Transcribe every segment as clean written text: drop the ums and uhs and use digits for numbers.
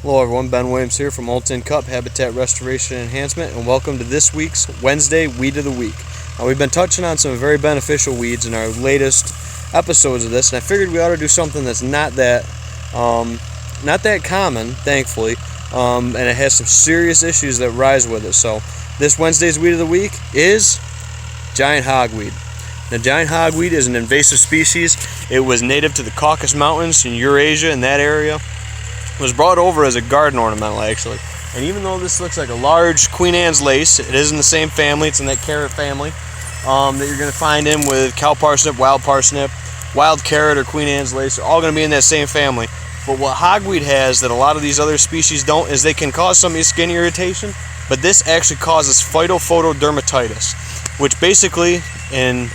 Hello everyone, Ben Williams here from Old Tin Cup Habitat Restoration and Enhancement, and welcome to this week's Wednesday Weed of the Week. We've been touching on some very beneficial weeds in our latest episodes of this, and I figured we ought to do something that's not that common, thankfully, and it has some serious issues that rise with it. So this Wednesday's Weed of the Week is giant hogweed. Now, giant hogweed is an invasive species. It was native to the Caucasus Mountains in Eurasia, in that area. It was brought over as a garden ornamental, actually. And even though this looks like a large Queen Anne's lace, it is in the same family. It's in that carrot family that you're going to find in with cow parsnip, wild carrot, or Queen Anne's lace. They're all going to be in that same family. But what hogweed has that a lot of these other species don't is they can cause some skin irritation, but this actually causes phytophotodermatitis, which basically, in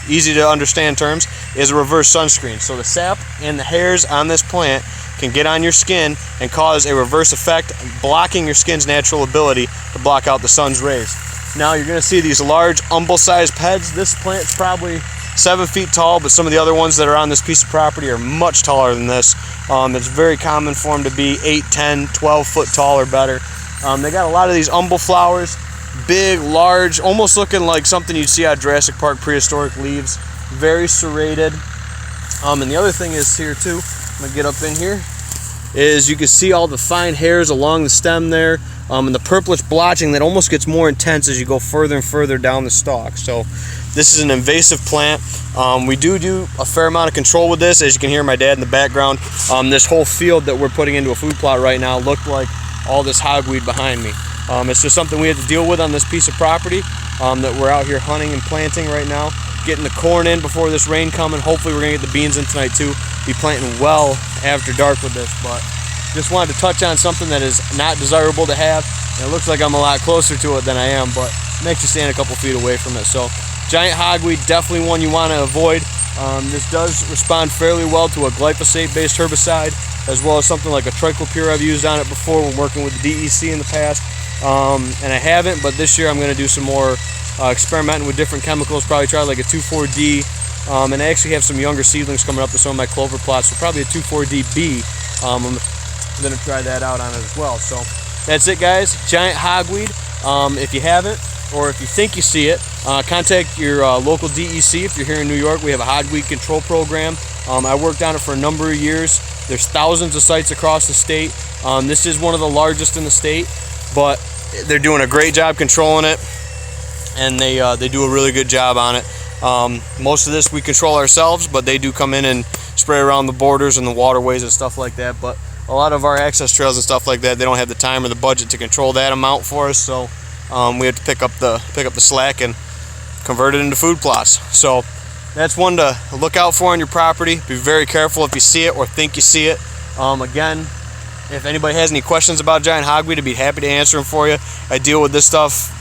easy to understand terms, is a reverse sunscreen. So the sap and the hairs on this plant can get on your skin and cause a reverse effect, blocking your skin's natural ability to block out the sun's rays. Now you're going to see these large umbel-sized heads. This plant's probably 7 feet tall, but some of the other ones that are on this piece of property are much taller than this. It's very common for them to be 8, 10, 12 foot tall or better. They got a lot of these umbel flowers, big, large, almost looking like something you'd see at Jurassic Park prehistoric leaves. Very serrated. And the other thing is here too, I'm going to get up in here, is you can see all the fine hairs along the stem there, and the purplish blotching that almost gets more intense as you go further and further down the stalk. So this is an invasive plant. We do a fair amount of control with this. As you can hear my dad in the background, this whole field that we're putting into a food plot right now looked like all this hogweed behind me. It's just something we have to deal with on this piece of property that we're out here hunting and planting right now, getting the corn in before this rain coming. Hopefully we're gonna get the beans in tonight too. Be planting well after dark with this, but just wanted to touch on something that is not desirable to have. And it looks like I'm a lot closer to it than I am, but it makes you stand a couple feet away from it. So giant hogweed, definitely one you want to avoid. This does respond fairly well to a glyphosate-based herbicide, as well as something like a triclopyr. I've used on it before when working with the DEC in the past, and I haven't, but this year I'm going to do some more experimenting with different chemicals. Probably try like a 2,4-D, and I actually have some younger seedlings coming up to some of my clover plots, so probably a 2,4-D-B. I'm going to try that out on it as well. So that's it, guys. Giant hogweed. If you haven't, or if you think you see it, contact your local DEC. If you're here in New York, we have a hogweed control program. I worked on it for a number of years. There's thousands of sites across the state. This is one of the largest in the state, but they're doing a great job controlling it, and they do a really good job on it. Most of this we control ourselves, but they do come in and spray around the borders and the waterways and stuff like that. But a lot of our access trails and stuff like that, they don't have the time or the budget to control that amount for us, so we have to pick up the slack and convert it into food plots. So that's one to look out for on your property. Be very careful if you see it or think you see it. Again, if anybody has any questions about giant hogweed, I'd be happy to answer them for you. I deal with this stuff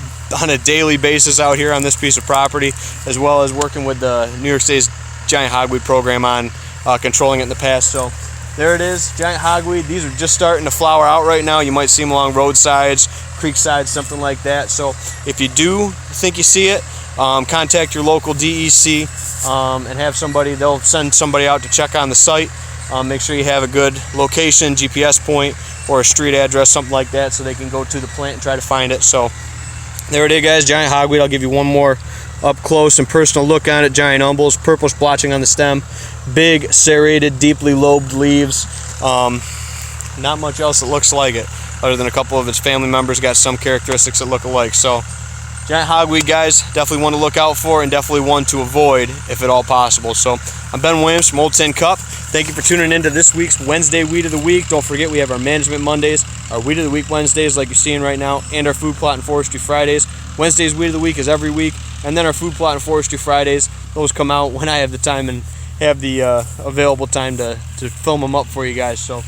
on a daily basis out here on this piece of property, as well as working with the New York State's giant hogweed program on controlling it in the past. So there it is, giant hogweed. These are just starting to flower out right now. You might see them along roadsides, creek sides, something like that. So if you do think you see it, contact your local DEC and have somebody, they'll send somebody out to check on the site. Make sure you have a good location, GPS point, or a street address, something like that, so they can go to the plant and try to find it. So there it is, guys, giant hogweed. I'll give you one more up close and personal look on it. Giant umbels, purplish blotching on the stem, big serrated, deeply lobed leaves. Not much else that looks like it, other than a couple of its family members got some characteristics that look alike. So giant hogweed, guys, definitely one to look out for, and definitely one to avoid if at all possible. So I'm Ben Williams from Old Tin Cup. Thank you for tuning into this week's Wednesday Weed of the Week. Don't forget, we have our Management Mondays, our Weed of the Week Wednesdays like you're seeing right now, and our Food Plot and Forestry Fridays. Wednesday's Weed of the Week is every week, and then our Food Plot and Forestry Fridays, those come out when I have the time and have the available time to film them up for you guys. So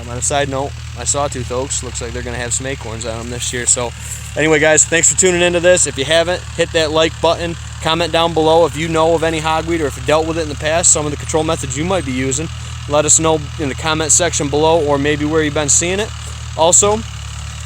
on a side note, my sawtooth oaks, looks like they're going to have some acorns on them this year. So anyway, guys, thanks for tuning into this. If you haven't, hit that like button. Comment down below if you know of any hogweed, or if you dealt with it in the past, some of the control methods you might be using. Let us know in the comment section below, or maybe where you've been seeing it. Also,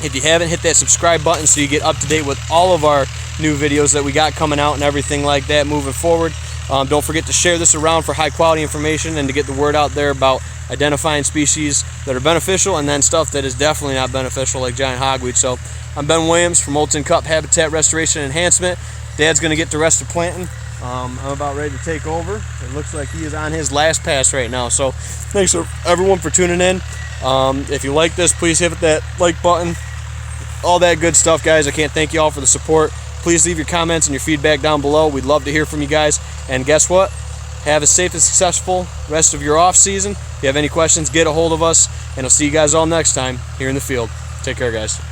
if you haven't, hit that subscribe button so you get up to date with all of our new videos that we got coming out and everything like that moving forward. Don't forget to share this around for high quality information and to get the word out there about identifying species that are beneficial, and then stuff that is definitely not beneficial, like giant hogweed. So I'm Ben Williams from Molten Cup Habitat Restoration Enhancement. Dad's going to get the rest of planting. I'm about ready to take over. It looks like he is on his last pass right now. So thanks everyone for tuning in. If you like this, please hit that like button. All that good stuff, guys. I can't thank you all for the support. Please leave your comments and your feedback down below. We'd love to hear from you guys. And guess what? Have a safe and successful rest of your off season. If you have any questions, get a hold of us, and I'll see you guys all next time here in the field. Take care, guys.